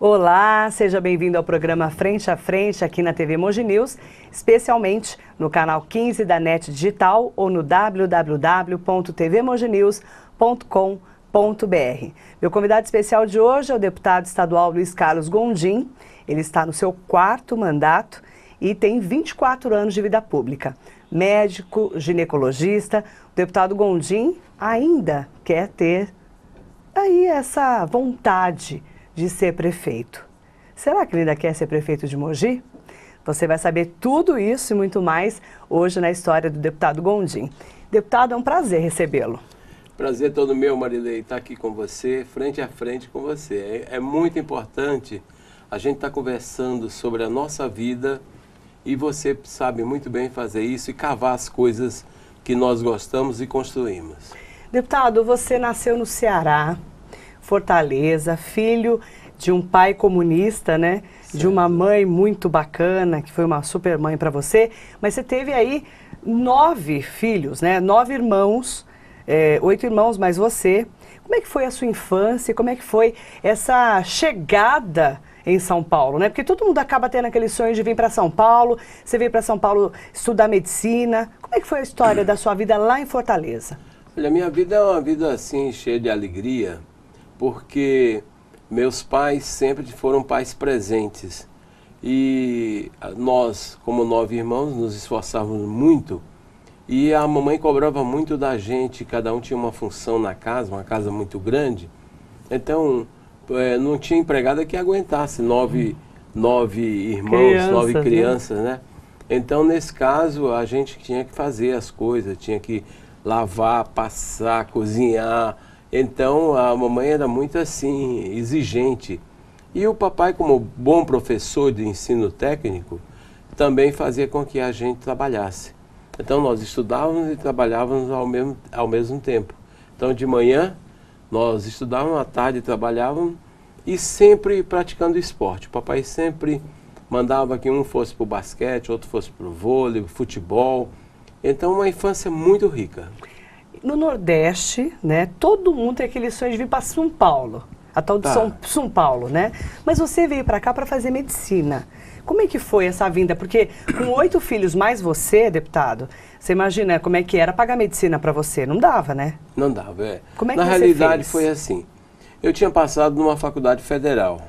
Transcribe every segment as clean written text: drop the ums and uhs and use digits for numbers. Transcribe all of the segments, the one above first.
Olá, seja bem-vindo ao programa Frente a Frente aqui na TV Mogi News, especialmente no canal 15 da NET Digital ou no www.tvmoginews.com.br. Meu convidado especial de hoje é o deputado estadual Luiz Carlos Gondim. Ele está no seu 4º mandato e tem 24 anos de vida pública. Médico, ginecologista, o deputado Gondim ainda quer ter aí essa vontade de ser prefeito. Será que ele ainda quer ser prefeito de Mogi? Você vai saber tudo isso e muito mais hoje na história do deputado Gondim. Deputado, é um prazer recebê-lo. Prazer todo meu, Marilei, estar aqui com você, frente a frente com você. É muito importante a gente estar conversando sobre a nossa vida e você sabe muito bem fazer isso e cavar as coisas que nós gostamos e construímos. Deputado, você nasceu no Ceará, Fortaleza, filho de um pai comunista, né? Certo. De uma mãe muito bacana, que foi uma super mãe para você, mas você teve aí 9 filhos, né? 9 irmãos, 8 irmãos mais você. Como é que foi a sua infância? Como é que foi essa chegada em São Paulo, né? Porque todo mundo acaba tendo aquele sonho de vir para São Paulo, você veio para São Paulo estudar medicina. Como é que foi a história da sua vida lá em Fortaleza? Olha, minha vida é uma vida assim, cheia de alegria, porque meus pais sempre foram pais presentes e nós, como 9 irmãos, nos esforçávamos muito e a mamãe cobrava muito da gente, cada um tinha uma função na casa, uma casa muito grande, então não tinha empregada que aguentasse 9 irmãos, 9 crianças, né? Então, nesse caso, a gente tinha que fazer as coisas, tinha que lavar, passar, cozinhar. Então, a mamãe era muito assim, exigente. E o papai, como bom professor de ensino técnico, também fazia com que a gente trabalhasse. Então, nós estudávamos e trabalhávamos ao mesmo tempo. Então, de manhã, nós estudávamos, à tarde trabalhávamos e sempre praticando esporte. O papai sempre mandava que um fosse para o basquete, outro fosse para o vôlei, futebol. Então, uma infância muito rica. No Nordeste, né, todo mundo tem aquele sonho de vir para São Paulo, a tal de São Paulo, né? Mas você veio para cá para fazer medicina. Como é que foi essa vinda? Porque com 8 filhos mais você, deputado, você imagina como é que era pagar medicina para você? Não dava, né? Não dava, é. Como é que Na você realidade fez? foi assim, eu tinha passado numa faculdade federal.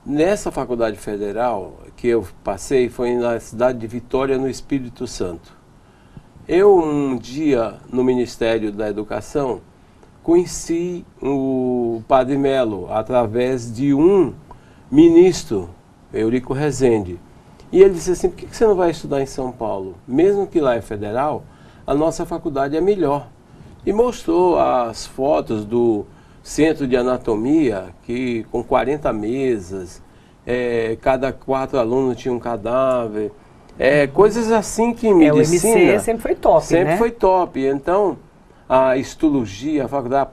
Nessa faculdade federal que eu passei foi na cidade de Vitória, no Espírito Santo. Eu, um dia, no Ministério da Educação, conheci o Padre Melo através de um ministro, Eurico Rezende. E ele disse assim, por que você não vai estudar em São Paulo? Mesmo que lá é federal, a nossa faculdade é melhor. E mostrou as fotos do Centro de Anatomia, que com 40 mesas, cada 4 alunos tinha um cadáver. Coisas assim que medicina... O MC sempre foi top, sempre, né? Sempre foi top. Então, a histologia, a faculdade,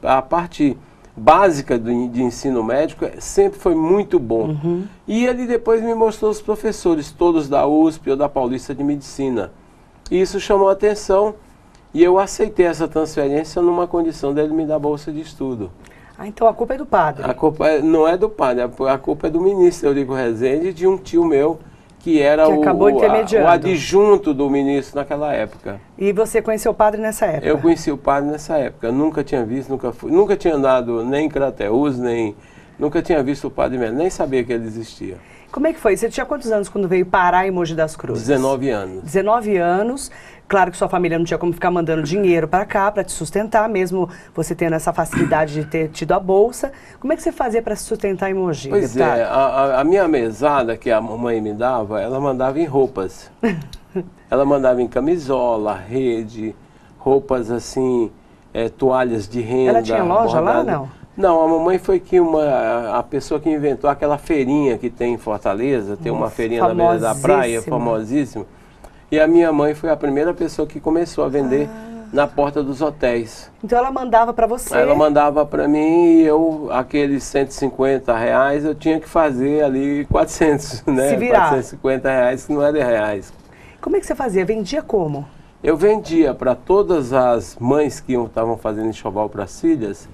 a parte básica de ensino médico sempre foi muito bom. Uhum. E ele depois me mostrou os professores, todos da USP ou da Paulista de Medicina. E isso chamou a atenção e eu aceitei essa transferência numa condição dele me dar bolsa de estudo. Ah, então a culpa é do padre? A culpa não é do padre, a culpa é do ministro Eurico Rezende e de um tio meu, que era o adjunto do ministro naquela época. E você conheceu o padre nessa época? Eu conheci o padre nessa época, nunca tinha visto, nunca tinha andado nem em Crateús, nunca tinha visto o padre Melo, nem sabia que ele existia. Como é que foi? Você tinha quantos anos quando veio parar em Mogi das Cruzes? 19 anos. 19 anos. Claro que sua família não tinha como ficar mandando dinheiro para cá, para te sustentar, mesmo você tendo essa facilidade de ter tido a bolsa. Como é que você fazia para se sustentar em Mogi? Pois deputado? A minha mesada que a mamãe me dava, ela mandava em roupas. Ela mandava em camisola, rede, roupas assim, toalhas de renda. Ela tinha loja lá, não? Não, a mamãe foi a pessoa que inventou aquela feirinha que tem em Fortaleza, tem uma feirinha na beira da praia, famosíssima. E a minha mãe foi a primeira pessoa que começou a vender na porta dos hotéis. Então ela mandava para você? Ela mandava para mim e aqueles R$150, eu tinha que fazer ali 400, né? Se virar. R$450 que não era reais. Como é que você fazia? Vendia como? Eu vendia para todas as mães que estavam fazendo enxoval para as filhas,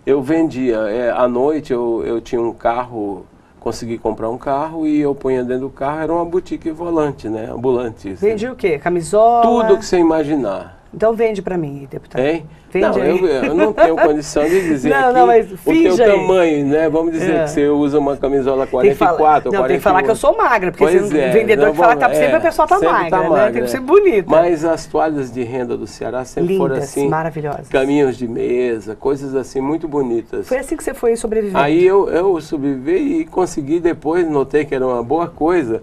Eu vendia, à noite eu tinha um carro, consegui comprar um carro e eu punha dentro do carro, era uma boutique volante, né? Ambulante. Vendia o quê? Camisola? Tudo que você imaginar. Então vende para mim, deputado. Hein? Vende não, aí. eu não tenho condição de dizer não, aqui não, mas o teu tamanho, né? Vamos dizer que você usa uma camisola 44 ou 41. Tem que falar que eu sou magra, porque pois o vendedor que fala que tá sempre a pessoa tá magra, né? Tem que ser bonita. Mas as toalhas de renda do Ceará sempre lindas, foram assim, maravilhosas. Caminhos de mesa, coisas assim muito bonitas. Foi assim que você foi sobrevivendo? Aí eu sobrevivi e consegui depois, notei que era uma boa coisa,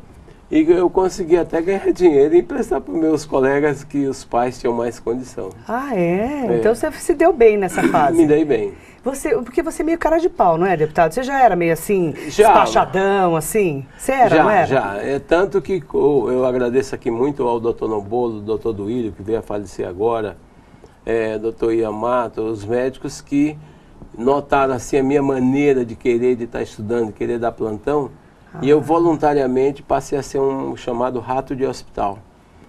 e eu consegui até ganhar dinheiro e emprestar para os meus colegas que os pais tinham mais condição. Ah, é? Então você se deu bem nessa fase? Me dei bem. Porque você é meio cara de pau, não é, deputado? Você já era meio assim, já, despachadão, assim? Você era, não era? Já. É tanto que eu agradeço aqui muito ao doutor Nobolo, doutor Duílio, que veio a falecer agora, doutor Yamato, os médicos que notaram assim a minha maneira de querer, de estar estudando, de querer dar plantão. E eu voluntariamente passei a ser um chamado rato de hospital.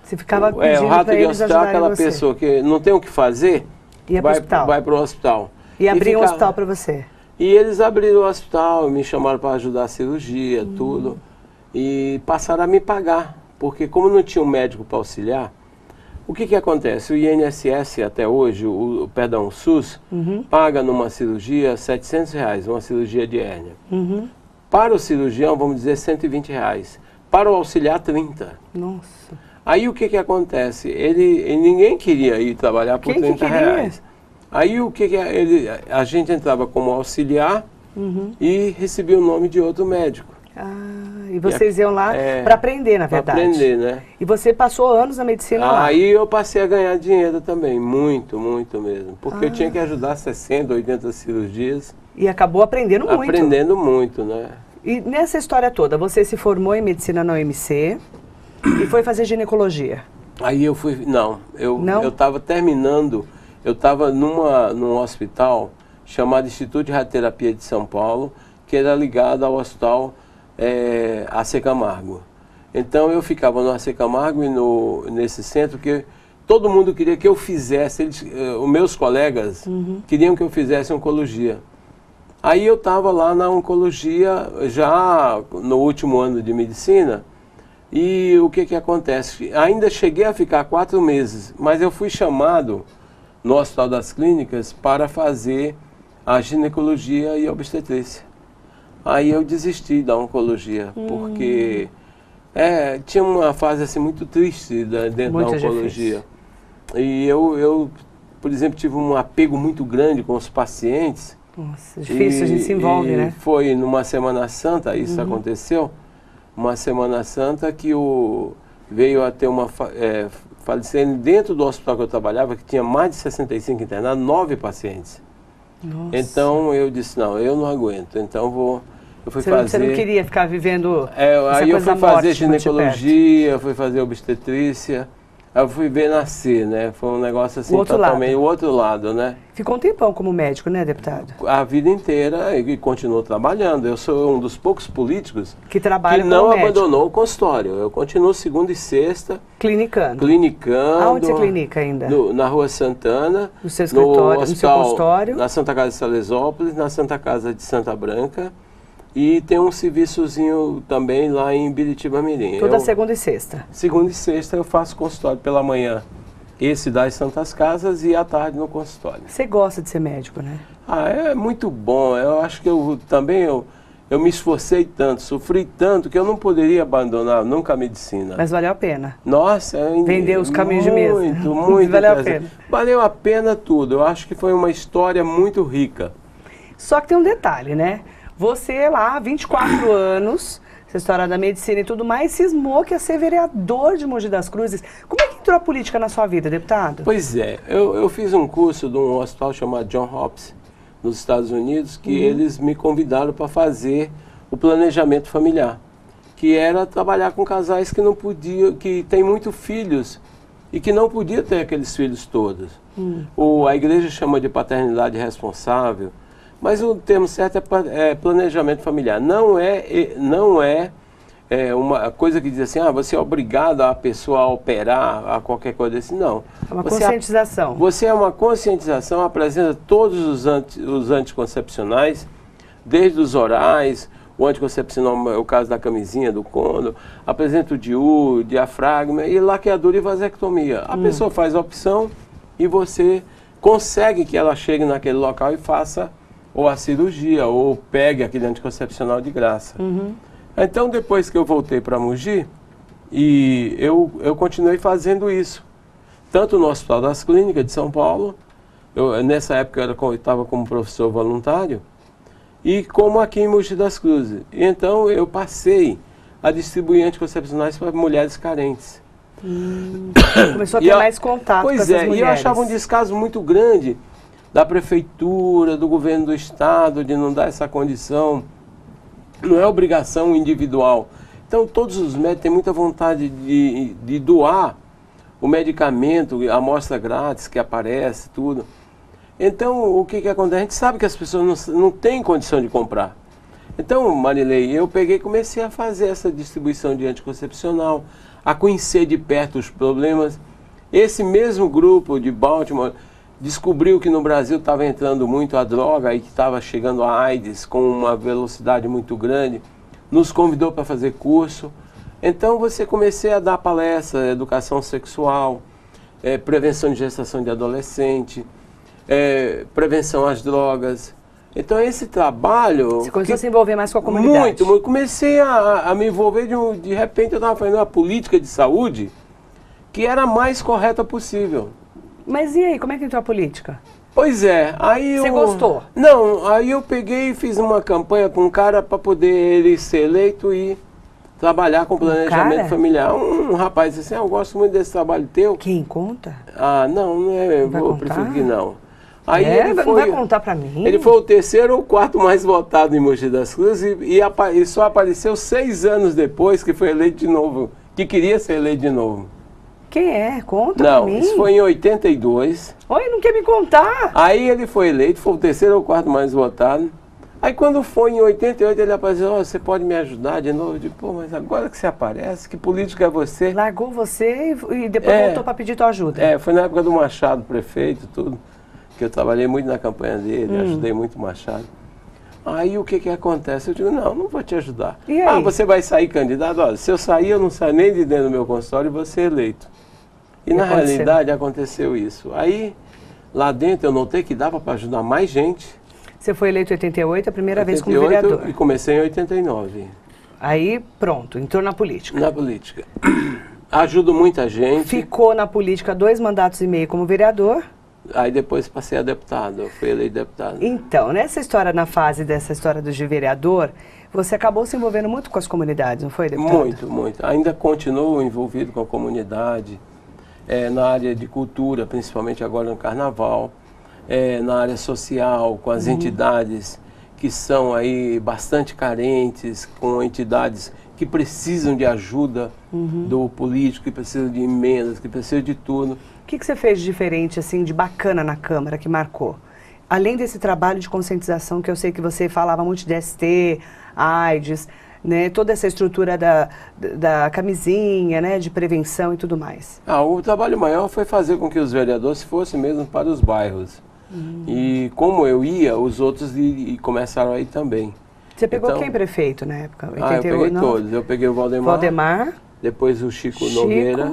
Você ficava pedindo o rato para de eles hospital é ajudarem aquela você. pessoa que não tem o que fazer, vai para o hospital. E abriam um hospital para você? E eles abriram o hospital, me chamaram para ajudar a cirurgia, tudo. E passaram a me pagar, porque como não tinha um médico para auxiliar, o que acontece? O INSS até hoje, o SUS, paga numa cirurgia R$700, uma cirurgia de hérnia. Para o cirurgião, vamos dizer, R$120. Para o auxiliar, 30. Nossa. Aí o que acontece? Ninguém queria ir trabalhar por R$30. Aí a gente entrava como auxiliar e recebia o nome de outro médico. E vocês iam lá para aprender, na verdade. Para aprender, né? E você passou anos na medicina lá? Aí eu passei a ganhar dinheiro também, muito, muito mesmo. Porque eu tinha que ajudar 60, 80 cirurgias. E acabou aprendendo muito. Aprendendo muito, né? E nessa história toda, você se formou em medicina na UMC e foi fazer ginecologia? Aí eu fui, eu estava terminando, eu estava num hospital chamado Instituto de Radioterapia de São Paulo, que era ligado ao hospital AC Camargo. Então eu ficava no AC Camargo e nesse centro que todo mundo queria que eu fizesse, os meus colegas queriam que eu fizesse oncologia. Aí eu estava lá na oncologia, já no último ano de medicina, e o que acontece? Ainda cheguei a ficar 4 meses, mas eu fui chamado no Hospital das Clínicas para fazer a ginecologia e a obstetrícia. Aí eu desisti da oncologia, porque tinha uma fase assim muito triste dentro da oncologia. Difícil. E eu, por exemplo, tive um apego muito grande com os pacientes. Nossa, difícil, a gente se envolve, né? Foi numa Semana Santa, isso aconteceu, uma Semana Santa que veio a ter uma falecendo dentro do hospital que eu trabalhava, que tinha mais de 65 internados, 9 pacientes. Nossa. Então eu disse, não, eu não aguento, então eu fui fazer... Você não queria ficar vivendo essa aí coisa eu fui fazer ginecologia, fui fazer obstetrícia. Eu fui ver nascer, né? Foi um negócio assim totalmente o outro lado, né? Ficou um tempão como médico, né, deputado? A vida inteira e continuo trabalhando. Eu sou um dos poucos políticos que não abandonou o consultório. Eu continuo segunda e sexta. Clinicando. Aonde você clinica ainda? Na Rua Santana. No seu escritório, no seu consultório? Na Santa Casa de Salesópolis, na Santa Casa de Santa Branca. E tem um serviçozinho também lá em Biritiba Mirim. Toda segunda e sexta? Segunda e sexta eu faço consultório pela manhã. Esse das Santas Casas e à tarde no consultório. Você gosta de ser médico, né? É muito bom. Eu acho que eu me esforcei tanto, sofri tanto que eu não poderia abandonar nunca a medicina. Mas valeu a pena. Nossa, vender os caminhos de mesa. Muito. Valeu a pena. Valeu a pena tudo. Eu acho que foi uma história muito rica. Só que tem um detalhe, né? Você lá, 24 anos, essa história da medicina e tudo mais, cismou que ia ser vereador de Mogi das Cruzes. Como é que entrou a política na sua vida, deputado? Pois é, eu fiz um curso de um hospital chamado John Hopkins, nos Estados Unidos, que eles me convidaram para fazer o planejamento familiar, que era trabalhar com casais que não podiam, que têm muitos filhos e que não podiam ter aqueles filhos todos. A igreja chama de paternidade responsável, mas o termo certo é planejamento familiar. Não é uma coisa que diz assim, você é obrigado a pessoa a operar, a qualquer coisa assim, não. É uma conscientização. Você é uma conscientização, apresenta todos os anticoncepcionais, desde os orais, o anticoncepcional é o caso da camisinha, do côndom, apresenta o DIU, diafragma e laqueadura e vasectomia. A pessoa faz a opção e você consegue que ela chegue naquele local e faça ou a cirurgia, ou pegue aquele anticoncepcional de graça. Então, depois que eu voltei para Mogi, eu continuei fazendo isso. Tanto no Hospital das Clínicas de São Paulo, nessa época eu estava como professor voluntário, e como aqui em Mogi das Cruzes. Então, eu passei a distribuir anticoncepcionais para mulheres carentes. Começou a ter mais contato com essas mulheres. E eu achava um descaso muito grande da prefeitura, do governo do estado, de não dar essa condição. Não é obrigação individual. Então, todos os médicos têm muita vontade de doar o medicamento, a amostra grátis que aparece, tudo. Então, o que acontece? A gente sabe que as pessoas não têm condição de comprar. Então, Marilei, eu peguei e comecei a fazer essa distribuição de anticoncepcional, a conhecer de perto os problemas. Esse mesmo grupo de Baltimore descobriu que no Brasil estava entrando muito a droga e que estava chegando a AIDS com uma velocidade muito grande, nos convidou para fazer curso. Então você comecei a dar palestra, educação sexual, prevenção de gestação de adolescente, prevenção às drogas. Então esse trabalho... Você começou a se envolver mais com a comunidade? Muito. Comecei a me envolver, de repente eu estava fazendo uma política de saúde que era a mais correta possível. Mas e aí, como é que entrou a política? Pois é, aí Você gostou? Não, aí eu peguei e fiz uma campanha com um cara para poder ele ser eleito e trabalhar com planejamento familiar. Um rapaz disse assim, eu gosto muito desse trabalho teu. Quem conta? Não é, eu prefiro que não. Aí ele não vai contar para mim? Ele foi o terceiro ou quarto mais votado em Mogi das Cruzes e só apareceu 6 anos depois que foi eleito de novo, que queria ser eleito de novo. Quem é? Conta pra mim. Não, isso foi em 82. Oi, não quer me contar? Aí ele foi eleito, foi o terceiro ou quarto mais votado. Aí quando foi em 88 ele apareceu, você pode me ajudar de novo? Eu digo, mas agora que você aparece, que político é você? Largou você e depois voltou para pedir tua ajuda. Foi na época do Machado, prefeito, tudo. Que eu trabalhei muito na campanha dele, ajudei muito o Machado. Aí o que acontece? Eu digo, não vou te ajudar. E aí? Você vai sair candidato? Olha, se eu sair, eu não saio nem de dentro do meu consultório e vou ser eleito. E na realidade aconteceu isso. Aí, lá dentro, eu notei que dava para ajudar mais gente. Você foi eleito em 88, a primeira vez como vereador. E comecei em 89. Aí, pronto, entrou na política. Na política. Ajudo muita gente. Ficou na política 2 mandatos e meio como vereador. Aí depois passei a deputado, eu fui eleito deputado. Então, nessa história, na fase dessa história do de vereador, você acabou se envolvendo muito com as comunidades, não foi, deputado? Muito. Ainda continuo envolvido com a comunidade, na área de cultura, principalmente agora no Carnaval, na área social, com as entidades que são aí bastante carentes, com entidades que precisam de ajuda do político, que precisam de emendas, que precisam de tudo. O que você fez de diferente, assim, de bacana na Câmara, que marcou? Além desse trabalho de conscientização, que eu sei que você falava muito de ST, AIDS, né, toda essa estrutura da camisinha, né, de prevenção e tudo mais. O trabalho maior foi fazer com que os vereadores fossem mesmo para os bairros. E como eu ia, os outros começaram a ir também. Você pegou quem prefeito na época? 88, eu peguei todos. Eu peguei o Valdemar, depois o Chico Nogueira,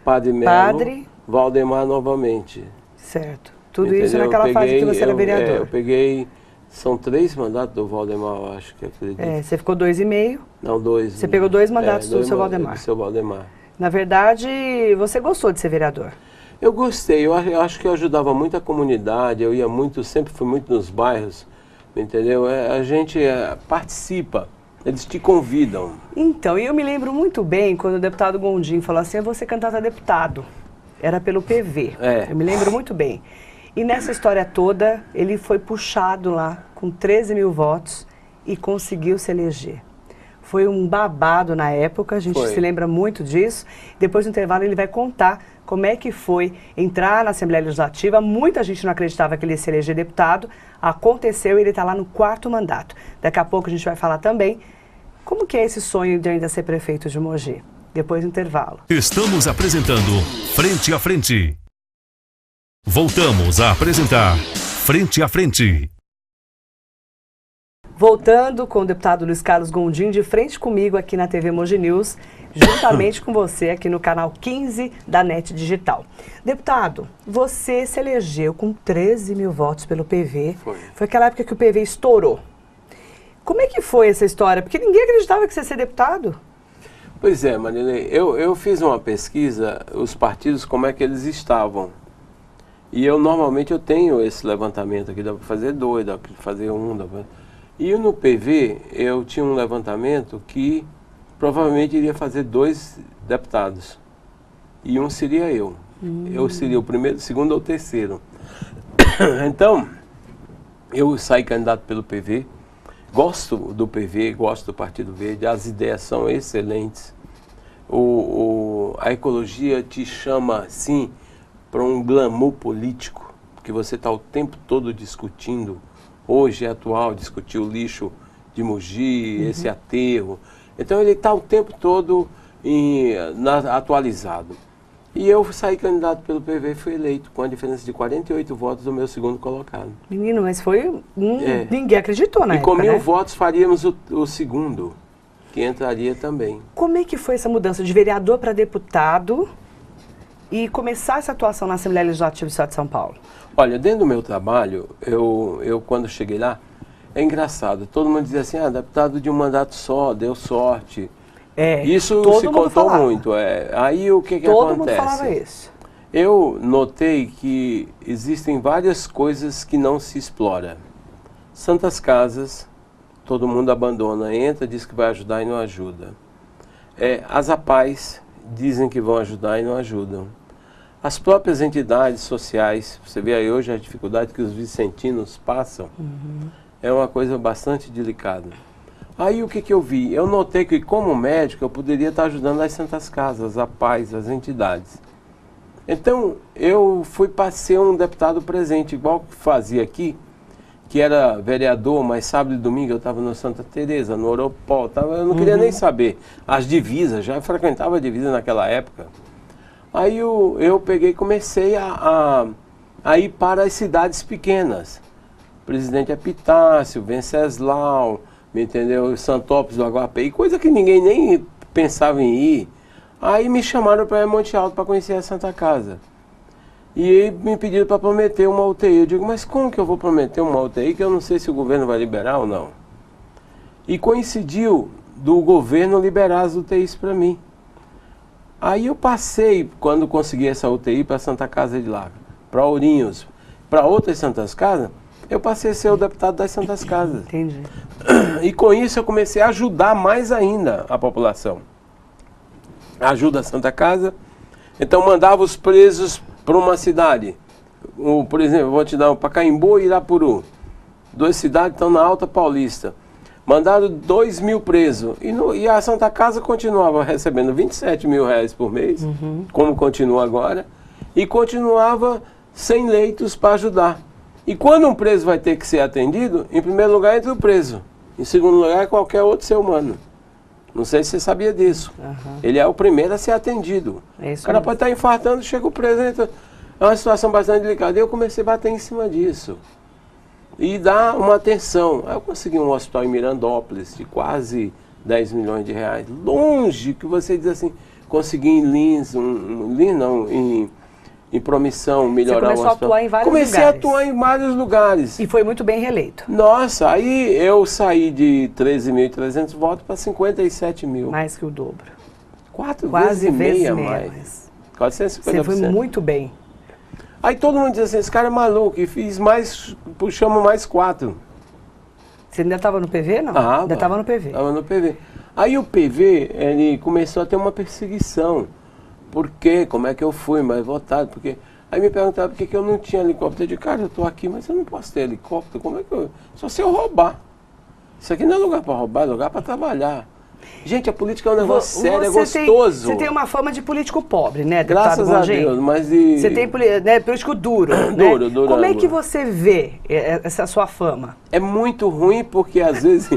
Padre Melo, Valdemar novamente. Certo. Tudo isso naquela fase que você era vereador. Eu peguei, são 3 mandatos do Valdemar, eu acho que acredito. Você ficou 2,5? Não, 2. Você pegou 2 mandatos do seu Valdemar. Do seu Valdemar. Na verdade, você gostou de ser vereador? Eu gostei, eu acho que eu ajudava muito a comunidade, eu ia muito, sempre fui muito nos bairros, entendeu? A gente participa, eles te convidam. Então, eu me lembro muito bem quando o deputado Gondim falou assim, eu vou ser candidato a deputado. Era pelo PV, eu me lembro muito bem. E nessa história toda, ele foi puxado lá com 13 mil votos e conseguiu se eleger. Foi um babado na época, a gente se lembra muito disso. Depois do intervalo ele vai contar como é que foi entrar na Assembleia Legislativa. Muita gente não acreditava que ele ia se eleger deputado. Aconteceu e ele está lá no 4º mandato. Daqui a pouco a gente vai falar também Como que é esse sonho de ainda ser prefeito de Mogi? Depois do intervalo. Estamos apresentando Frente a Frente. Voltamos a apresentar Frente a Frente. Voltando com o deputado Luiz Carlos Gondim de frente comigo aqui na TV Mogi News, juntamente com você aqui no canal 15 da NET Digital. Deputado, você se elegeu com 13 mil votos pelo PV. Foi aquela época que o PV estourou. Como é que foi essa história? Porque ninguém acreditava que você ia ser deputado. Pois é, Marilei, eu fiz uma pesquisa, os partidos, como é que eles estavam. E normalmente eu tenho esse levantamento aqui, dá para fazer 2, dá para fazer 1, dá pra... E no PV eu tinha um levantamento que provavelmente iria fazer 2 deputados. E um seria eu. Eu seria o primeiro, segundo ou terceiro. Então, eu saí candidato pelo PV. Gosto do PV, gosto do Partido Verde, as ideias são excelentes. A ecologia te chama, sim, para um glamour político, porque você está o tempo todo discutindo. Hoje é atual discutir o lixo de Mogi, esse aterro. Então ele está o tempo todo atualizado. E eu saí candidato pelo PV e fui eleito com a diferença de 48 votos do meu segundo colocado. Menino, mas foi ninguém acreditou na época, E com 1000 votos faríamos o segundo, que entraria também. Como é que foi essa mudança de vereador para deputado e começar essa atuação na Assembleia Legislativa do Estado de São Paulo? Olha, dentro do meu trabalho, eu quando cheguei lá, é engraçado, todo mundo dizia assim, deputado de um mandato só, deu sorte. Isso se contou muito. Aí o que acontece? Todo mundo falava isso. Eu notei que existem várias coisas que não se explora. Santas Casas, todo mundo abandona, entra, diz que vai ajudar e não ajuda. As APAES dizem que vão ajudar e não ajudam. As próprias entidades sociais, você vê aí hoje a dificuldade que os vicentinos passam, é uma coisa bastante delicada. Aí o que eu vi? Eu notei que como médico eu poderia estar ajudando as Santas Casas, a paz, as entidades. Então eu fui para ser um deputado presente, igual que fazia aqui, que era vereador, mas sábado e domingo eu estava no Santa Teresa, no Oropó, eu não queria nem saber. As divisas, já frequentava a divisa naquela época. Aí eu peguei e comecei a ir para as cidades pequenas. Presidente Epitácio, Venceslau, me entendeu? Santópolis do Aguapeí, coisa que ninguém nem pensava em ir. Aí me chamaram para ir a Monte Alto para conhecer a Santa Casa. E aí me pediram para prometer uma UTI. Eu digo, mas como que eu vou prometer uma UTI que eu não sei se o governo vai liberar ou não? E coincidiu do governo liberar as UTIs para mim. Aí eu passei, quando consegui essa UTI, para a Santa Casa de lá, para Ourinhos, para outras Santas Casas, eu passei a ser o deputado das Santas Casas. Entendi. E com isso eu comecei a ajudar mais ainda a população. Ajuda a Santa Casa, então mandava os presos para uma cidade. Por exemplo, vou te dar um Pacaembu e Irapuru. 2 cidades estão na Alta Paulista. Mandaram 2.000 presos. E a Santa Casa continuava recebendo 27 mil reais por mês, como continua agora, e continuava sem leitos para ajudar. E quando um preso vai ter que ser atendido, em primeiro lugar entra o preso. Em segundo lugar, qualquer outro ser humano. Não sei se você sabia disso. Ele é o primeiro a ser atendido. O cara pode estar infartando, chega o preso, entra. É uma situação bastante delicada. E eu comecei a bater em cima disso. E dar uma atenção. Aí eu consegui um hospital em Mirandópolis de quase 10 milhões de reais. Longe, que você diz assim, consegui em Lins, em Promissão, melhorar o hospital. Você começou a atuar em vários lugares. Comecei a atuar em vários lugares. E foi muito bem reeleito. Nossa, aí eu saí de 13.300 votos para 57 mil. Mais que o dobro. 4 vezes e meia mais. 450%. Você foi muito bem. Aí todo mundo diz assim, esse cara é maluco, e fiz mais, puxamos mais 4. Você ainda estava no PV, não? Ainda estava no PV. Estava no PV. Aí o PV, ele começou a ter uma perseguição. Por quê? Como é que eu fui mais votado? Porque... Aí me perguntaram por que eu não tinha helicóptero. Eu disse, cara, eu estou aqui, mas eu não posso ter helicóptero. Como é que eu... Só se eu roubar. Isso aqui não é lugar para roubar, é lugar para trabalhar. Gente, a política é um negócio sério, é gostoso. Você tem uma fama de político pobre, né, deputado? Graças a Deus, mas de... Você tem político duro, né? Duro. Como é que você vê essa sua fama? É muito ruim porque às vezes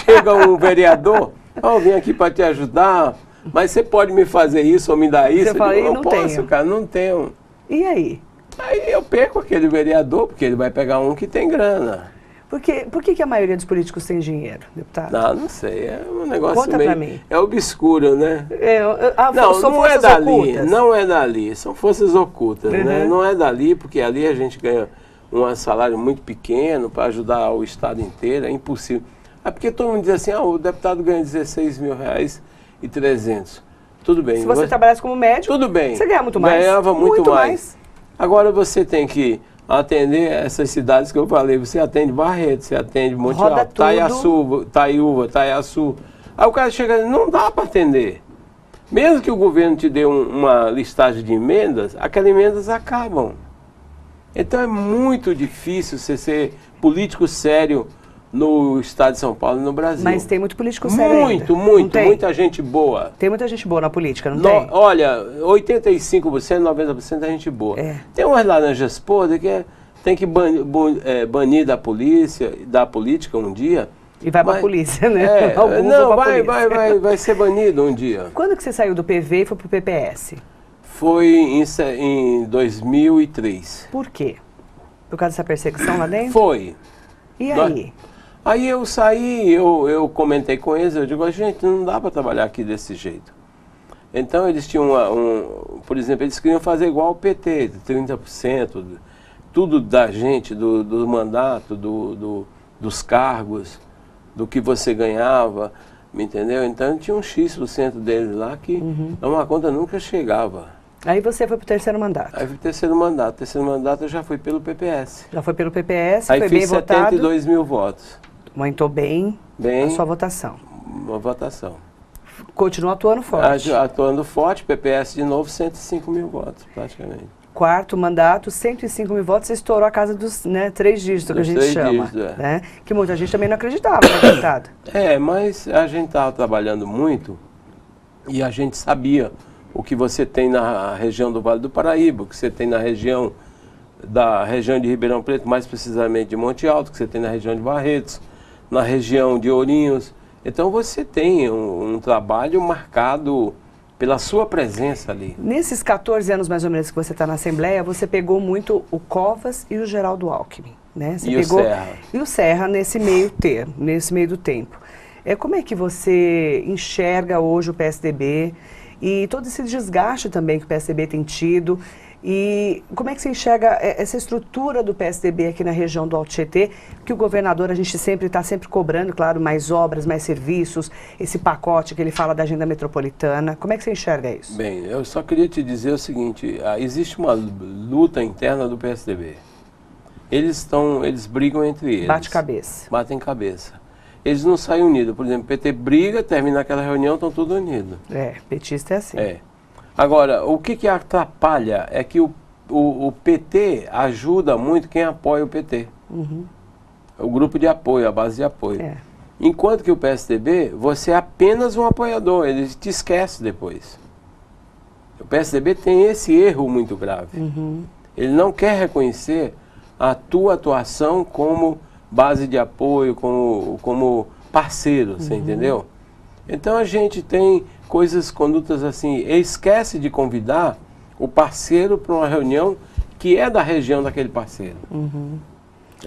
chega um vereador Eu vim aqui para te ajudar, mas você pode me fazer isso ou me dar isso? Você fala, eu digo, não posso, tenho. cara, não tenho. E aí? Aí eu perco aquele vereador, porque ele vai pegar um que tem grana. Por que a maioria dos políticos tem dinheiro, deputado? Não sei, é um negócio Conta meio... pra mim. É obscuro, né? São não é forças dali, ocultas? não é dali, são forças ocultas, né? Uhum. Não é dali, porque ali a gente ganha um salário muito pequeno para ajudar o estado inteiro, é impossível. É porque todo mundo diz assim, o deputado ganha 16 mil reais e 300. Tudo bem. Se você trabalhasse como médico, tudo bem. Você ganha muito mais. Ganhava muito mais. Agora você tem que atender essas cidades que eu falei. Você atende Barreto, você atende Monte Alto, Taiúva, Taiaçu. Aí o cara chega e não dá para atender. Mesmo que o governo te dê uma listagem de emendas, aquelas emendas acabam. Então é muito difícil você ser político sério no estado de São Paulo e no Brasil. Mas tem muito político sério ainda. Muita gente boa. Tem muita gente boa na política, não tem? Olha, 85%, 90% é gente boa. Tem umas laranjas podres que tem que banir da política um dia. E vai pra polícia, né? Alguns vai ser banido um dia. Quando que você saiu do PV e foi pro PPS? Foi em 2003. Por quê? Por causa dessa perseguição lá dentro? Foi. E aí? Aí eu saí, eu comentei com eles, eu digo, gente, não dá para trabalhar aqui desse jeito. Então eles tinham por exemplo, eles queriam fazer igual ao PT, 30%, tudo da gente, do mandato, dos cargos, do que você ganhava, me entendeu? Então tinha um X% deles lá que uma conta nunca chegava. Aí você foi pro terceiro mandato. Aí foi terceiro mandato eu já fui pelo PPS. Já foi pelo PPS, aí foi fiz bem votado. 72 mil votos. Aumentou bem a sua votação. Uma votação. Continua atuando forte. Atuando forte, PPS de novo, 105 mil votos, praticamente. Quarto mandato, 105 mil votos, estourou a casa dos 3 dígitos, que a gente chama. Né? Que muita gente também não acreditava, né, deputado? Mas a gente estava trabalhando muito e a gente sabia o que você tem na região do Vale do Paraíba, o que você tem na região de Ribeirão Preto, mais precisamente de Monte Alto, que você tem na região de Barretos, na região de Ourinhos. Então você tem um trabalho marcado pela sua presença ali. Nesses 14 anos mais ou menos que você está na Assembleia, você pegou muito o Covas e o Geraldo Alckmin, né? Você pegou, o Serra. E o Serra nesse meio do tempo. Como é que você enxerga hoje o PSDB e todo esse desgaste também que o PSDB tem tido? E como é que você enxerga essa estrutura do PSDB aqui na região do Alto Tietê? Que o governador, a gente está sempre cobrando, claro, mais obras, mais serviços, esse pacote que ele fala da agenda metropolitana. Como é que você enxerga isso? Bem, eu só queria te dizer o seguinte, existe uma luta interna do PSDB. Eles brigam entre eles. Batem cabeça. Eles não saem unidos. Por exemplo, o PT briga, termina aquela reunião, estão todos unidos. Petista é assim. Agora, o que atrapalha é que o PT ajuda muito quem apoia o PT. O grupo de apoio, a base de apoio. Enquanto que o PSDB, você é apenas um apoiador, ele te esquece depois. O PSDB tem esse erro muito grave. Ele não quer reconhecer a tua atuação como base de apoio, como parceiro, você entendeu? Então a gente tem condutas assim, esquece de convidar o parceiro para uma reunião que é da região daquele parceiro.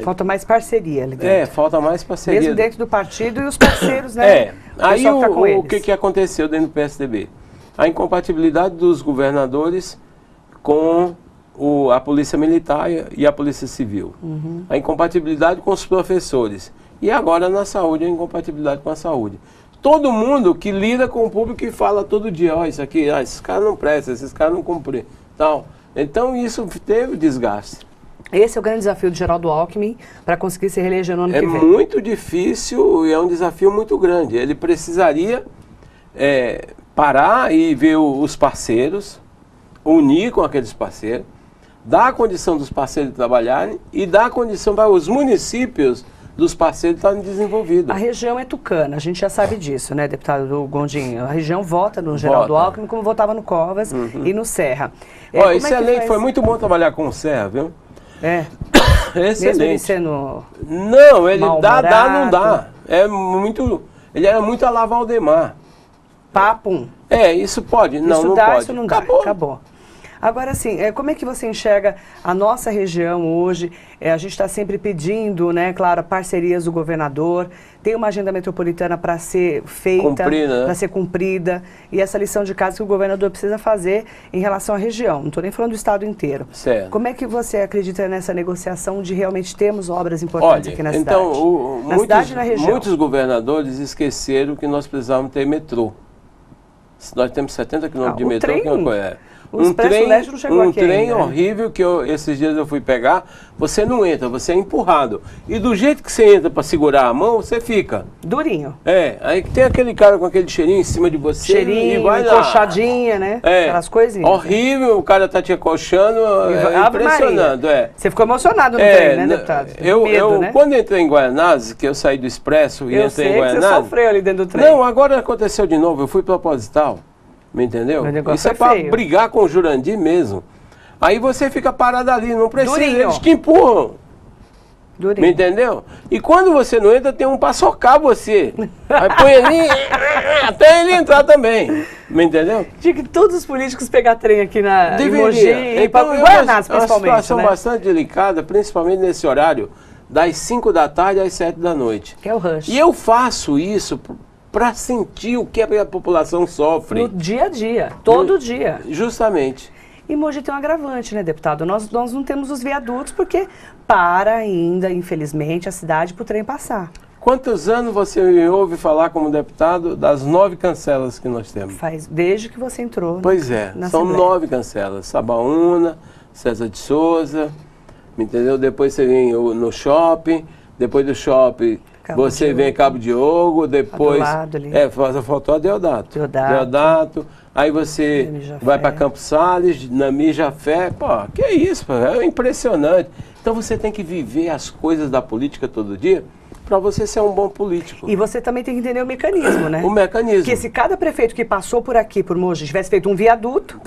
Falta mais parceria ali dentro. Falta mais parceria. Mesmo dentro do partido e os parceiros, né? Aí o que aconteceu dentro do PSDB? A incompatibilidade dos governadores com a Polícia Militar e a Polícia Civil. A incompatibilidade com os professores. E agora na saúde, a incompatibilidade com a saúde. Todo mundo que lida com o público e fala todo dia, isso aqui, esses caras não prestam, esses caras não cumprem, tal. Então isso teve desgaste. Esse é o grande desafio do Geraldo Alckmin para conseguir se reeleger no ano que vem. É muito difícil e é um desafio muito grande. Ele precisaria parar e ver os parceiros, unir com aqueles parceiros, dar a condição dos parceiros trabalharem e dar a condição para os municípios dos parceiros estarem desenvolvidos. A região é tucana, a gente já sabe disso, né, deputado Gondim? A região vota no Geraldo Alckmin como votava no Covas e no Serra. Excelente, foi muito bom trabalhar com o Serra, viu? Excelente. Mesmo ele sendo não, ele dá, não dá. Ele era muito a lá Valdemar. Papum. Isso pode? Não, Isso não dá, pode. isso não dá. Acabou. Agora, assim, como é que você enxerga a nossa região hoje? A gente está sempre pedindo, né, claro, parcerias do governador. Tem uma agenda metropolitana para ser feita, para ser cumprida. E essa lição de casa que o governador precisa fazer em relação à região. Não estou nem falando do estado inteiro. Certo. Como é que você acredita nessa negociação de realmente termos obras importantes aqui na cidade? Então, na cidade e na região. Muitos governadores esqueceram que nós precisávamos ter metrô. Nós temos 70 quilômetros de metrô, que não é. Um trem horrível que esses dias eu fui pegar, você não entra, você é empurrado. E do jeito que você entra para segurar a mão, você fica. Durinho. Aí tem aquele cara com aquele cheirinho em cima de você. Cheirinho, e vai lá. encoxadinha, né? Aquelas coisinhas. Horrível, o cara tá te acochando, impressionante. Você ficou emocionado no trem, né, deputado? Eu quando entrei em Guaianazes, que eu saí do Expresso e entrei em Guaianazes... Você sofreu ali dentro do trem. Não, agora aconteceu de novo, eu fui proposital. Me entendeu? Isso é para brigar com o Jurandir mesmo. Aí você fica parado ali, não precisa, Durinho. Eles te empurram. Durinho. Me entendeu? E quando você não entra, tem um para socar você. Aí põe ali, até ele entrar também. Me entendeu? Tinha que todos os políticos pegar trem aqui na Mogi e então, Guaianazes, principalmente. É uma situação bastante delicada, principalmente nesse horário, das 5 da tarde às 7 da noite. Que é o rush. E eu faço isso para sentir o que a população sofre. No dia a dia, todo dia. Justamente. E Mogi tem um agravante, né, deputado? Nós não temos os viadutos porque para ainda, infelizmente, a cidade para o trem passar. Quantos anos você me ouve falar como deputado das 9 cancelas que nós temos? Faz desde que você entrou. Pois é, são 9 cancelas. Sabaúna, César de Souza, me entendeu? Depois você vem no shopping, depois do shopping... Você vem Cabo Diogo, depois faltou a Deodato. Aí você vai para Campos Sales, na Mijafé. Pô, que é isso, pô, é impressionante. Então você tem que viver as coisas da política todo dia para você ser um bom político. E você também tem que entender o mecanismo, né? O mecanismo. Porque se cada prefeito que passou por aqui, por Mogi, tivesse feito um viaduto,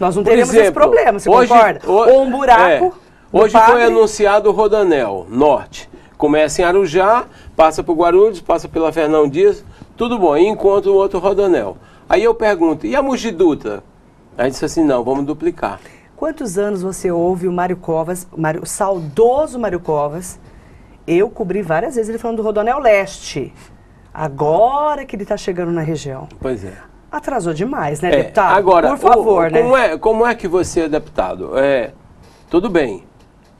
nós não por teríamos exemplo, esse problema, você concorda? Ou um buraco. Hoje foi anunciado o Rodanel Norte. Começa em Arujá, passa por Guarulhos, passa pela Fernão Dias, tudo bom, e encontra o outro Rodanel. Aí eu pergunto, e a Mogi Dutra? Aí disse assim, não, vamos duplicar. Quantos anos você ouve o Mário Covas, o saudoso Mário Covas? Eu cobri várias vezes ele falando do Rodanel Leste. Agora que ele está chegando na região. Pois é. Atrasou demais, né, deputado? Agora, por favor, né? Como é que você é deputado? Tudo bem.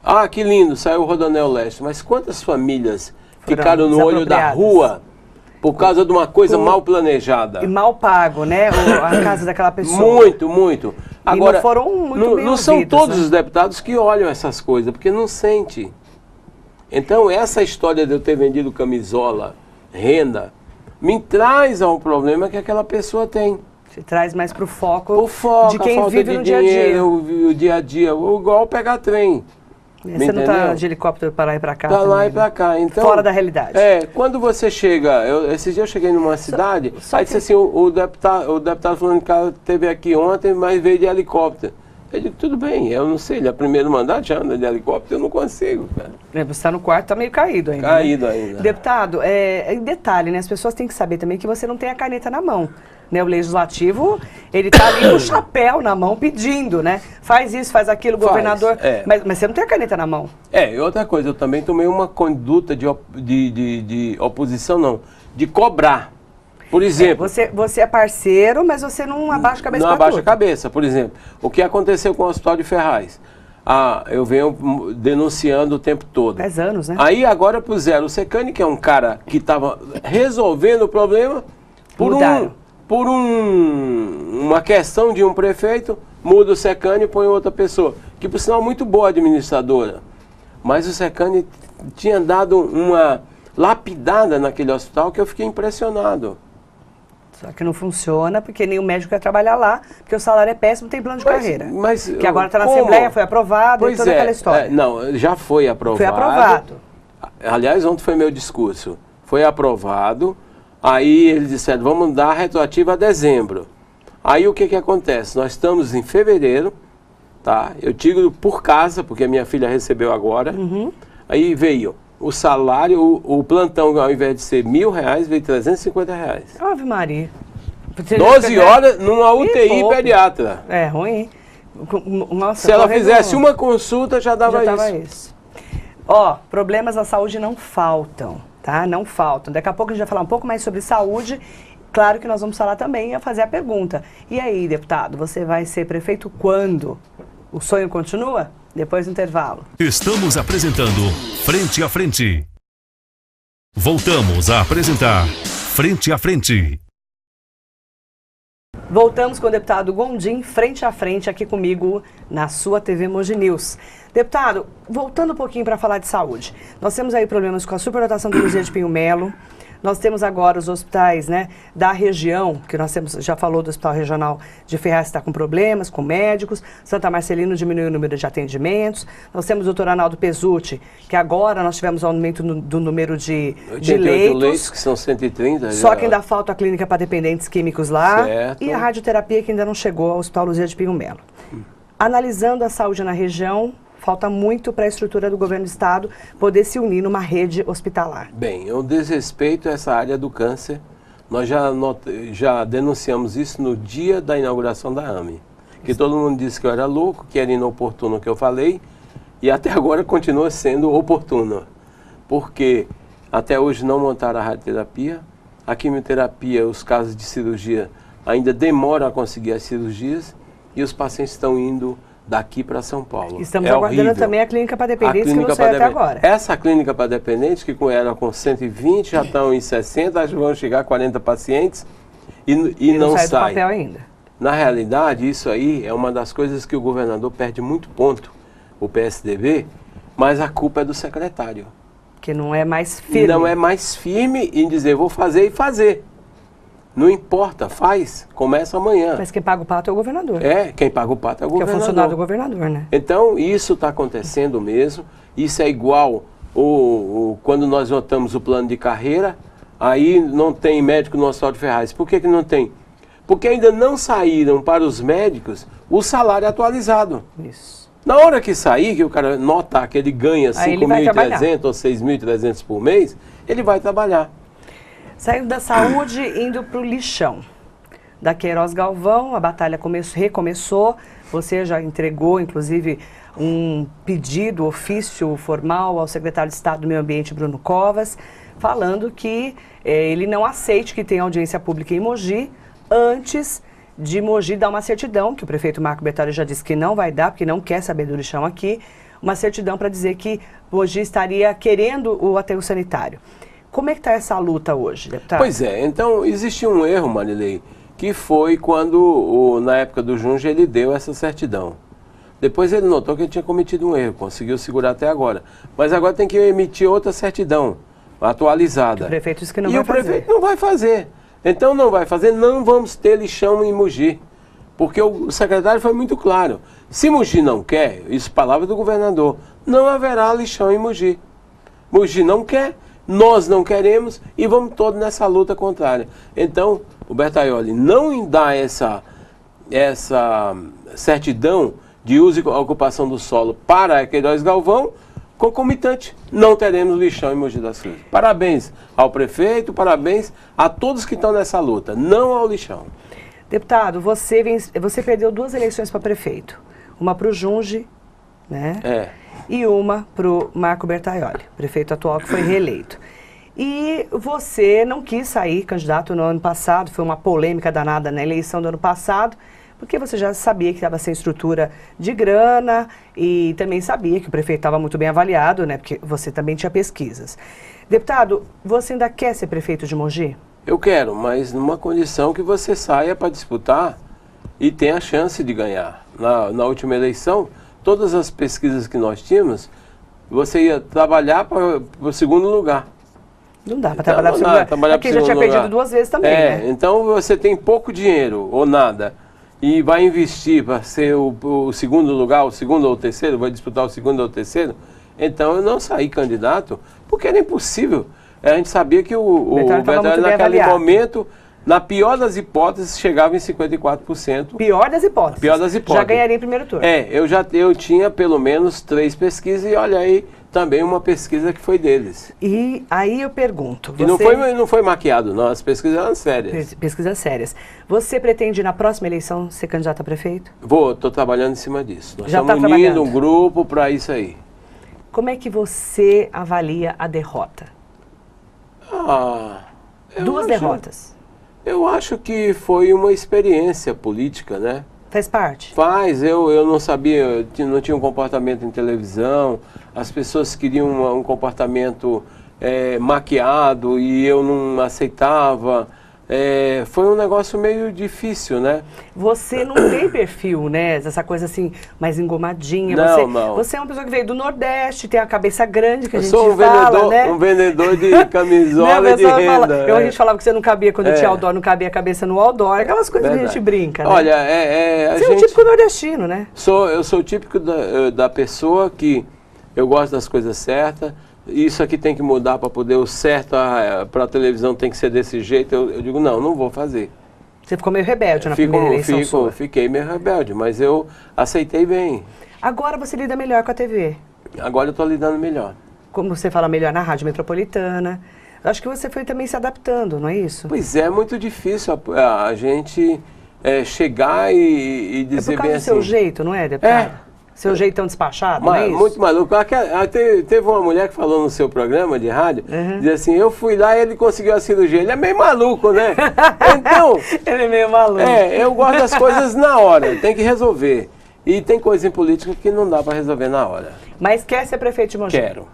Ah, que lindo, saiu o Rodanel Leste. Mas quantas famílias ficaram no olho da rua por causa de uma coisa mal planejada? E mal pago, né? A casa daquela pessoa. Muito. Agora, e não foram muito bem não são ouvidos, todos né? os deputados que olham essas coisas, porque não sente. Então, essa história de eu ter vendido camisola, renda, me traz a um problema que aquela pessoa tem. Se traz mais para o foco, de quem vive no dia a dia. O dia a dia, igual pegar trem. Você não está de helicóptero para lá e para cá? Para lá e para cá. Então, fora da realidade. Quando você chega... Esse dia eu cheguei numa cidade, aí disse assim, o deputado falando que esteve aqui ontem, mas veio de helicóptero. Eu digo, tudo bem, eu não sei, ele é primeiro mandato, já anda de helicóptero, eu não consigo, cara. Você está no quarto, está meio caído ainda. Caído né? ainda. Deputado, em detalhe, né? As pessoas têm que saber também que você não tem a caneta na mão. Né, o legislativo, ele está ali com o chapéu na mão pedindo, né? Faz isso, faz aquilo, governador. Mas você não tem a caneta na mão. E outra coisa, eu também tomei uma conduta de oposição, não, de cobrar. Por exemplo... Você é parceiro, mas você não abaixa a cabeça. Não abaixa a cabeça. Por exemplo, o que aconteceu com o Hospital de Ferraz? Eu venho denunciando o tempo todo. 10 anos, né? Aí agora puseram o Secani, que é um cara que estava resolvendo o problema, por uma questão de um prefeito, muda o Secani e põe outra pessoa, que por sinal é muito boa administradora. Mas o Secani tinha dado uma lapidada naquele hospital que eu fiquei impressionado. Só que não funciona, porque nem o médico quer trabalhar lá, porque o salário é péssimo, tem plano de carreira. Que agora está na Assembleia, foi aprovado, e toda aquela história. Não, já foi aprovado. Foi aprovado. Aliás, ontem foi meu discurso. Foi aprovado. Aí eles disseram, vamos dar retroativa a dezembro. Aí o que acontece? Nós estamos em fevereiro, tá? Eu digo por casa, porque a minha filha recebeu agora. Aí veio o salário, o plantão, ao invés de ser R$1.000, veio R$350. Ave Maria. 12 horas numa UTI pediatra. É ruim. Nossa, se ela fizesse uma consulta, já dava isso. Ó, problemas na saúde não faltam, tá? Não faltam. Daqui a pouco a gente vai falar um pouco mais sobre saúde. Claro que nós vamos falar também e fazer a pergunta. E aí, deputado, você vai ser prefeito quando? O sonho continua? Depois do intervalo. Estamos apresentando Frente a Frente. Voltamos a apresentar Frente a Frente. Voltamos com o deputado Gondim, frente a frente, aqui comigo na sua TV Mogi News. Deputado, voltando um pouquinho para falar de saúde. Nós temos aí problemas com a superlotação do Luzia de Pinho Melo. Nós temos agora os hospitais, né, da região, que nós temos, já falou do Hospital Regional de Ferraz, que está com problemas, com médicos. Santa Marcelino diminuiu o número de atendimentos. Nós temos o doutor Arnaldo Pesutti, que agora nós tivemos um aumento do número de leitos. Que são 130. Só que ainda falta a clínica para dependentes químicos lá. Certo. E a radioterapia que ainda não chegou ao Hospital Luzia de Pinho Melo. Analisando a saúde na região, falta muito para a estrutura do governo do estado poder se unir numa rede hospitalar. Bem, eu desrespeito essa área do câncer. Nós já denunciamos isso no dia da inauguração da AME. Que todo mundo disse que eu era louco, que era inoportuno o que eu falei, e até agora continua sendo oportuno. Porque até hoje não montaram a radioterapia, a quimioterapia, os casos de cirurgia ainda demoram a conseguir as cirurgias, e os pacientes estão indo daqui para São Paulo. Estamos aguardando horrível. Também a clínica para dependentes, que não saiu até agora. Essa clínica para dependentes, que era com 120, já estão em 60, acho que vão chegar a 40 pacientes e não sai. Do papel ainda. Na realidade, isso aí é uma das coisas que o governador perde muito ponto, o PSDB, mas a culpa é do secretário. Que não é mais firme. Não é mais firme em dizer, vou fazer e fazer. Não importa, faz, começa amanhã. Mas quem paga o pato é o governador. É, quem paga o pato é o governador. Que é funcionário do governador, né? Então, isso está acontecendo mesmo. Isso é igual quando nós votamos o plano de carreira, aí não tem médico no Hospital de Ferraz. Por que não tem? Porque ainda não saíram para os médicos o salário atualizado. Isso. Na hora que sair, que o cara notar que ele ganha 5.300 ou 6.300 por mês, ele vai trabalhar. Saindo da saúde, indo para o lixão. Da Queiroz Galvão, a batalha recomeçou. Você já entregou, inclusive, um pedido, ofício formal ao secretário de Estado do Meio Ambiente, Bruno Covas, falando que ele não aceite que tenha audiência pública em Mogi antes de Mogi dar uma certidão, que o prefeito Marco Bertolli já disse que não vai dar, porque não quer saber do lixão aqui, uma certidão para dizer que Mogi estaria querendo o aterro sanitário. Como é que está essa luta hoje, deputado? Pois é, então existe um erro, Marilei, que foi quando, na época do Junge, ele deu essa certidão. Depois ele notou que ele tinha cometido um erro, conseguiu segurar até agora. Mas agora tem que emitir outra certidão, atualizada. O prefeito disse que não vai fazer. E o prefeito não vai fazer. Então não vai fazer, não vamos ter lixão em Mogi. Porque o secretário foi muito claro. Se Mogi não quer, isso palavra do governador, não haverá lixão em Mogi. Mogi não quer. Nós não queremos e vamos todos nessa luta contrária. Então, o Bertaioli não dá essa certidão de uso e ocupação do solo para a Queiroz Galvão, concomitante, não teremos lixão em Mogi das Cruzes. Parabéns ao prefeito, parabéns a todos que estão nessa luta, não ao lixão. Deputado, você perdeu 2 eleições para prefeito. Uma para o Junge, né? E uma para o Marco Bertaioli, prefeito atual que foi reeleito. E você não quis sair candidato no ano passado, foi uma polêmica danada na eleição do ano passado, porque você já sabia que estava sem estrutura de grana e também sabia que o prefeito estava muito bem avaliado, né? Porque você também tinha pesquisas. Deputado, você ainda quer ser prefeito de Mogi? Eu quero, mas numa condição que você saia para disputar e tenha a chance de ganhar. Na última eleição, todas as pesquisas que nós tínhamos, você ia trabalhar para o segundo lugar. Não dá para trabalhar para o segundo lugar. Porque já tinha perdido 2 vezes também, né? Então você tem pouco dinheiro ou nada e vai investir para ser o segundo lugar, o segundo ou o terceiro, vai disputar o segundo ou o terceiro. Então eu não saí candidato porque era impossível. A gente sabia que o Bertolli naquele momento, na pior das hipóteses, chegava em 54%. Pior das hipóteses? Pior das hipóteses. Já ganharia em primeiro turno. Eu tinha pelo menos 3 pesquisas e olha aí, Também uma pesquisa que foi deles. E aí eu pergunto... E não foi maquiado, não. As pesquisas eram sérias. Pesquisas sérias. Você pretende, na próxima eleição, ser candidato a prefeito? Estou trabalhando em cima disso. Nós Já estamos unindo um grupo para isso aí. Como é que você avalia a derrota? Duas derrotas. Eu acho que foi uma experiência política, né? Faz parte? Faz, eu não sabia, não tinha um comportamento em televisão, as pessoas queriam um comportamento maquiado e eu não aceitava. Foi um negócio meio difícil, né? Você não tem perfil, né? Essa coisa assim, mais engomadinha. Não. Você é uma pessoa que veio do Nordeste, tem a cabeça grande que a gente sou fala, um vendedor de camisola e de renda. A gente falava que você não cabia quando tinha outdoor, não cabia a cabeça no outdoor, aquelas coisas que a gente brinca, né? Olha, você é o típico nordestino, né? Eu sou o típico da pessoa que eu gosto das coisas certas. Isso aqui tem que mudar para poder o certo para a televisão tem que ser desse jeito. Eu digo, não vou fazer. Você ficou meio rebelde na primeira eleição sua. Fiquei meio rebelde, mas eu aceitei bem. Agora você lida melhor com a TV. Agora eu estou lidando melhor. Como você fala melhor na Rádio Metropolitana. Eu acho que você foi também se adaptando, não é isso? Pois é muito difícil a gente chegar e dizer bem assim. É por causa do seu jeito, não é, deputado? Seu jeitão despachado, não é isso? Muito maluco. Teve uma mulher que falou no seu programa de rádio, diz assim, eu fui lá e ele conseguiu a cirurgia. Ele é meio maluco, né? Então... Ele é meio maluco. Eu gosto das coisas na hora, tem que resolver. E tem coisa em política que não dá para resolver na hora. Mas quer ser prefeito de Mogi? Quero.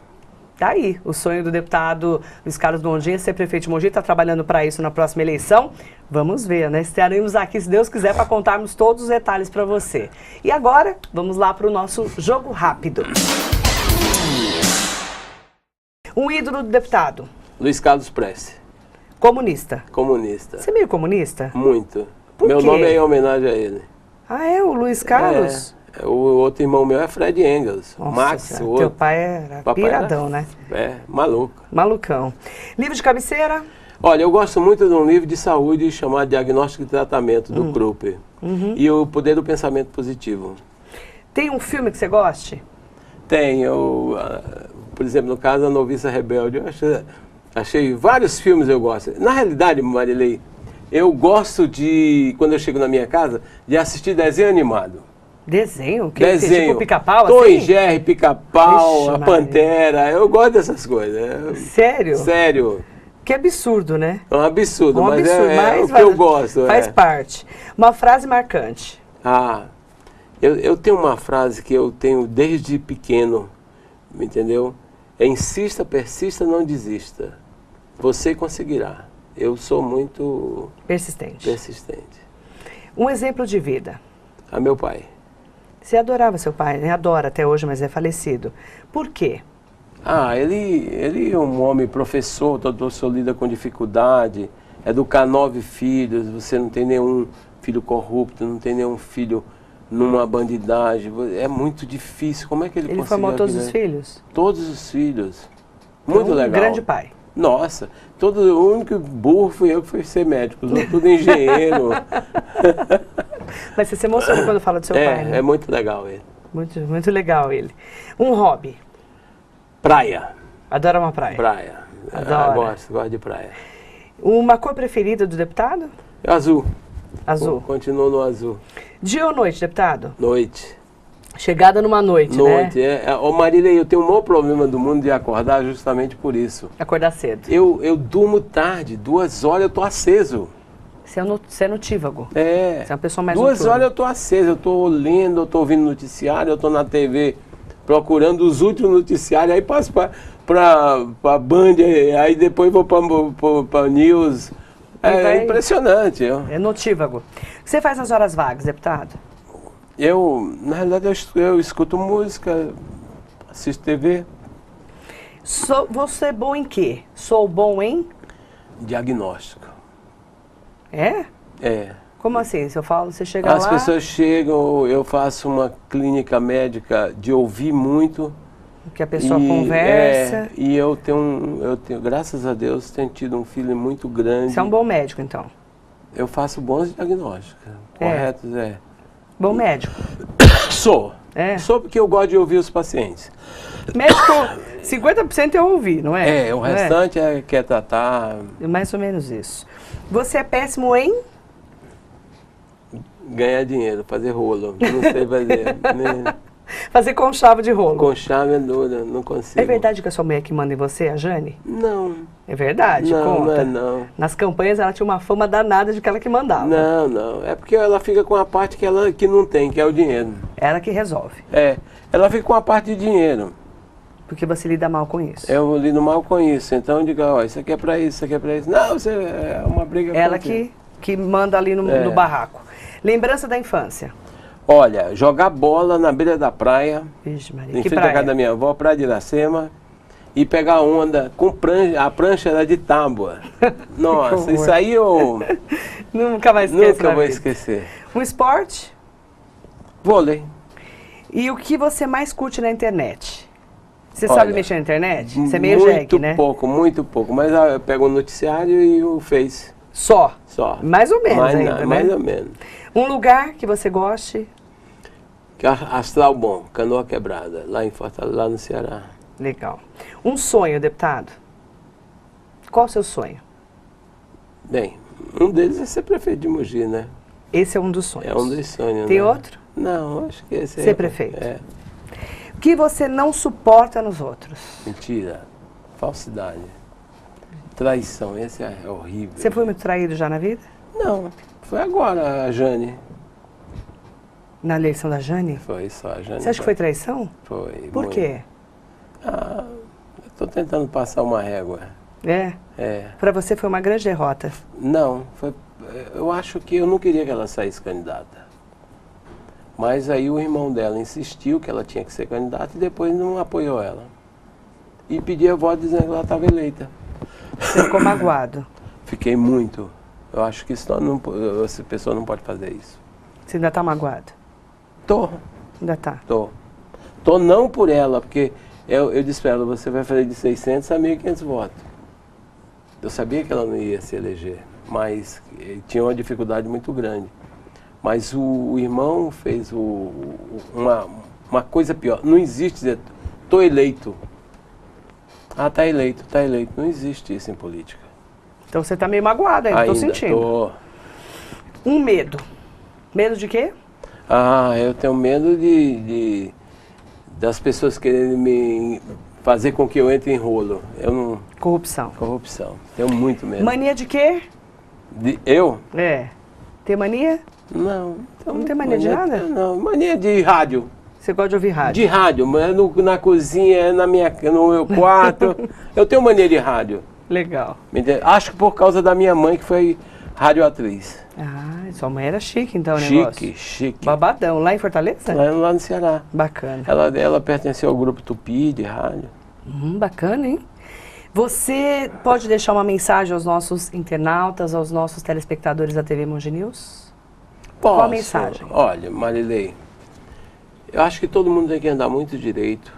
Tá aí, o sonho do deputado Luiz Carlos Gondim é ser prefeito de Mogi, está trabalhando para isso na próxima eleição. Vamos ver, né? Estaremos aqui, se Deus quiser, para contarmos todos os detalhes para você. E agora, vamos lá para o nosso jogo rápido. Um ídolo do deputado. Luiz Carlos Prestes. Comunista. Comunista. Você é meio comunista? Muito. Por Meu quê? nome é em homenagem a ele. Ah, é? O Luiz Carlos? O outro irmão meu é Fred Engels. Nossa Max, senhora, o outro. Teu pai era piradão, né? Maluco. Malucão. Livro de cabeceira? Olha, eu gosto muito de um livro de saúde chamado Diagnóstico e Tratamento, do Krupp. E o Poder do Pensamento Positivo. Tem um filme que você goste? Tem. Por exemplo, no caso, A Noviça Rebelde. Eu achei vários filmes eu gosto. Na realidade, Marilei, eu gosto de, quando eu chego na minha casa, de assistir desenho animado. Desenho? Desenho. Tipo Pica-Pau, Tom assim? e Jerry, Pica-Pau, Vixe, a Maria. Pantera. Eu gosto dessas coisas. Sério? Sério. Que absurdo, né? É um absurdo, mas absurdo, é o que mas eu gosto. Faz parte. Uma frase marcante. Eu tenho uma frase que eu tenho desde pequeno, entendeu? Insista, persista, não desista. Você conseguirá. Eu sou muito persistente. Um exemplo de vida. Meu pai. Você adorava seu pai, né? Adora até hoje, mas é falecido. Por quê? Ele é um homem professor, todo professor lida com dificuldade, educar 9 filhos, você não tem nenhum filho corrupto, não tem nenhum filho numa bandidagem, é muito difícil. Como é que ele conseguiu? Ele formou todos os filhos? Todos os filhos. Muito legal. Um grande pai. Nossa, o único burro fui eu que fui ser médico, os outros tudo engenheiro. Mas você se emociona quando fala do seu pai, né? É muito legal ele. Muito, muito legal ele. Um hobby. Praia. Adora uma praia? Praia. Adora. Gosto de praia. Uma cor preferida do deputado? Azul. Azul. Continuo no azul. Dia ou noite, deputado? Noite. Chegada numa noite, Noite, né? Ô Marília, eu tenho o maior problema do mundo de acordar justamente por isso. Acordar cedo. Eu durmo tarde, 2 horas eu tô aceso. Você é notívago. Você é uma pessoa mais 2 noturna. horas eu tô aceso, eu tô lendo, eu tô ouvindo noticiário, eu tô na TV procurando os últimos noticiários, aí passo pra Band, aí depois vou pra News. Impressionante. É notívago. O que você faz nas horas vagas, deputado? Na realidade, eu escuto música, assisto TV. Você é bom em quê? Sou bom em? Diagnóstico. É? É. Como assim? Se eu falo, você chega lá... As pessoas chegam, eu faço uma clínica médica de ouvir muito. Que a pessoa conversa. E eu tenho, graças a Deus, tenho tido um filho muito grande. Você é um bom médico, então? Eu faço bons diagnósticos, corretos, Bom médico? Sou. É. Só porque eu gosto de ouvir os pacientes. Médico, 50% eu ouvi, não é? O restante quer tratar. Mais ou menos isso. Você é péssimo em? Ganhar dinheiro, fazer rolo. Não sei fazer. Fazer conchavo de rolo. Conchavo é dura, não consigo. É verdade que a sua mulher que manda em você, a Jane? Não. É verdade, Não, conta. não é não. Nas campanhas ela tinha uma fama danada de que ela que mandava. Não. É porque ela fica com a parte que não tem, que é o dinheiro. Ela que resolve. Ela fica com a parte de dinheiro. Porque você lida mal com isso. Eu lido mal com isso. Então eu digo, ó, isso aqui é pra isso, isso aqui é pra isso. Não, você é uma briga. Ela que manda ali no barraco. Lembrança da infância. Olha, jogar bola na beira da praia, Vixe, Maria, em que frente à praia? casa da minha avó, Praia de Iracema, e pegar onda com prancha, a prancha era de tábua. Nossa, isso aí eu Nunca mais esqueço. nunca vou esquecer. Um esporte? Vôlei. E o que você mais curte na internet? Você Olha, sabe mexer na internet? Você é meio jegue, né? Muito pouco. Mas eu pego o noticiário e o Face. Só? Só. Mais ou menos ainda, né? Mais ou menos. Um lugar que você goste? Astral Bom, Canoa Quebrada, lá em Fortaleza, lá no Ceará. Legal. Um sonho, deputado? Qual o seu sonho? Bem, um deles é ser prefeito de Mogi, né? Esse é um dos sonhos. É um dos sonhos, Tem né? outro? Não, acho que esse é... Ser prefeito. É. O que você não suporta nos outros? Mentira. Falsidade. Traição, esse é horrível. Você foi muito traído já na vida? Não, foi agora a Jane. Na eleição da Jane? Foi só a Jane. Você acha que foi traição? Foi. Por muito. quê? Eu tô tentando passar uma régua. É? Pra você foi uma grande derrota. Não, eu acho que eu não queria que ela saísse candidata. Mas aí o irmão dela insistiu que ela tinha que ser candidata e depois não apoiou ela. E pediu voto dizendo que ela estava eleita. Você ficou magoado? Fiquei muito. Eu acho que essa pessoa não pode fazer isso. Você ainda tá magoado? Tô. Ainda tá? Tô não por ela, porque eu disse pra ela, você vai fazer de 600 a 1.500 votos. Eu sabia que ela não ia se eleger, mas tinha uma dificuldade muito grande. Mas o irmão fez uma coisa pior. Não existe dizer, tô eleito. Ah, tá eleito. Não existe isso em política. Então você tá meio magoado ainda, tô sentindo. Tô. Um medo. Medo de quê? Eu tenho medo das pessoas quererem me fazer com que eu entre em rolo. Eu não... Corrupção. Corrupção. Tenho muito medo. Mania de quê? Eu? Tem mania? Não. Não tem mania de nada? Não, mania de rádio. Você gosta de ouvir rádio? De rádio, mas na cozinha, no meu quarto. Eu tenho mania de rádio. Legal. Acho que por causa da minha mãe, que foi radioatriz. Sua mãe era chique então, o negócio. Chique. Babadão. Lá em Fortaleza? Lá no Ceará. Bacana. Ela pertenceu ao grupo Tupi de rádio. Bacana, hein? Você pode deixar uma mensagem aos nossos internautas, aos nossos telespectadores da TV Mogi News? Posso. Qual a mensagem? Olha, Marilei, eu acho que todo mundo tem que andar muito direito.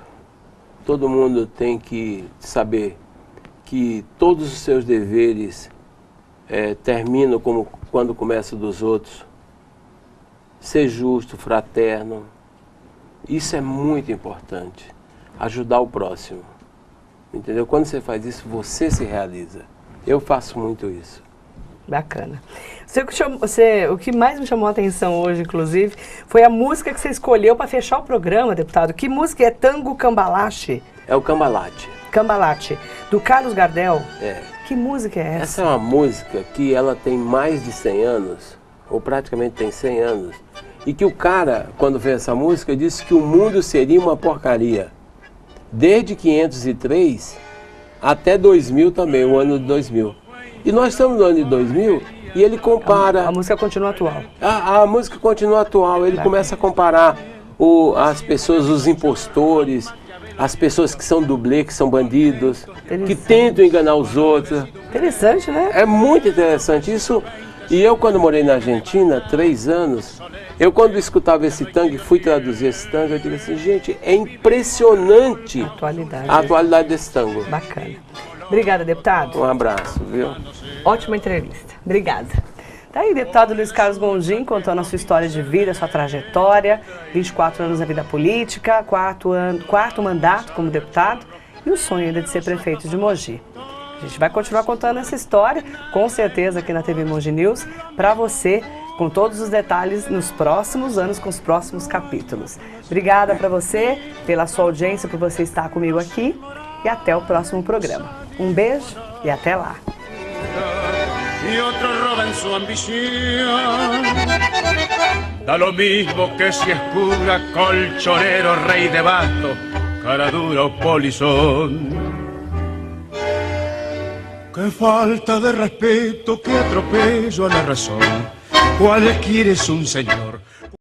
Todo mundo tem que saber que todos os seus deveres terminam como quando começam dos outros. Ser justo, fraterno. Isso é muito importante. Ajudar o próximo. Entendeu? Quando você faz isso, você se realiza. Eu faço muito isso. Bacana. O que mais me chamou a atenção hoje, inclusive, foi a música que você escolheu para fechar o programa, deputado. Que música é Tango Cambalache? É o Cambalache. Cambalache, do Carlos Gardel. É. Que música é essa? Essa é uma música que ela tem mais de 100 anos, ou praticamente tem 100 anos, e que o cara, quando fez essa música, disse que o mundo seria uma porcaria. Desde 503 até 2000 também, o ano de 2000. E nós estamos no ano de 2000 e ele compara... A música continua atual. A música continua atual, ele começa a comparar as pessoas, os impostores, as pessoas que são dublê, que são bandidos, que tentam enganar os outros. Interessante, né? É muito interessante isso. E eu, quando morei na Argentina, 3 anos, eu quando escutava esse tango e fui traduzir esse tango, eu digo assim, gente, é impressionante a atualidade desse tango. Bacana. Obrigada, deputado. Um abraço, viu? Ótima entrevista. Obrigada. Tá aí, deputado Luiz Carlos Gondim, contando a sua história de vida, a sua trajetória, 24 anos na vida política, quarto mandato como deputado e o sonho ainda de ser prefeito de Mogi. A gente vai continuar contando essa história, com certeza, aqui na TV Mogi News, para você, com todos os detalhes nos próximos anos, com os próximos capítulos. Obrigada para você, pela sua audiência, por você estar comigo aqui e até o próximo programa. Um beijo e até lá. Y otro roba en su ambición. Da lo mismo que si es cura, colchonero, rey de basto, cara dura o polizón. Qué falta de respeto, qué atropello a la razón. Cualquiera es un señor